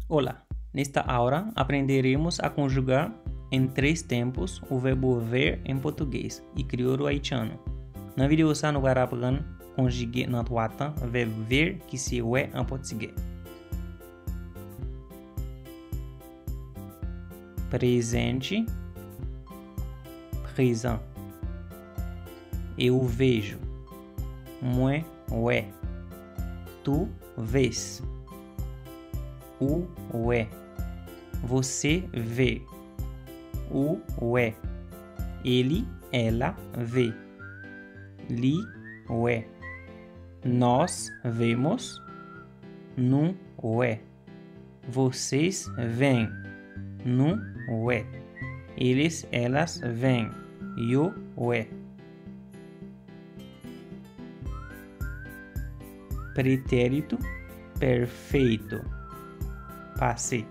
Olá, nesta aula aprenderemos a conjugar em 3 tempos o verbo ver em português e crioulo haitiano. Na vídeo sa nou va apprendre conjuguer dans 3 temps verbe ver qui c'est ouais en portugais. Presente, présent. Eu vejo. Moi, ouais. Tu vês. O ué. Você vê. O ué. Ele, ela vê. Li, ué. Nós vemos. Nu, ué. Vocês veem. Nu, ué. Eles, elas veem. Eu, ué. Pretérito perfeito. Passé.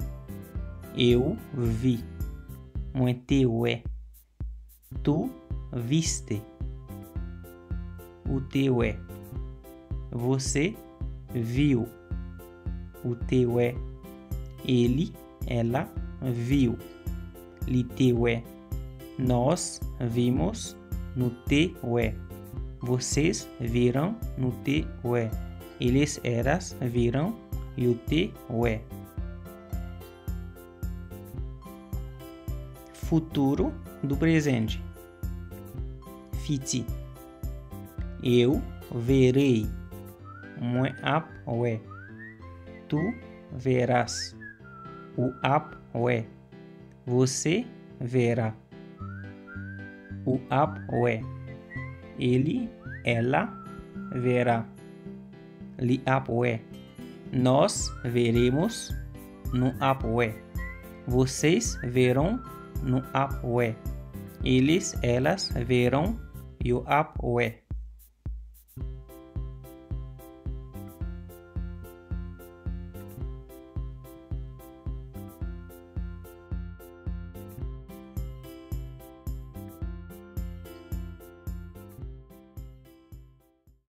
Eu vi. Moi te ué. Tu viste. O te ué. Você viu. O te ué. Ele, ela viu. Li te ué. Nós vimos. No te ué. Vocês viram. No te ué. Eles, elas viram. E o te ué. Futuro do presente. Fiti. Eu verei. Moi ap ué. Tu verás. O ap ué. Você verá. O ap ué. Ele, ela verá. Li ap ué. Nós veremos. No ap ué. Vocês verão. No ap ué. Eles, elas verão. E o ap ué.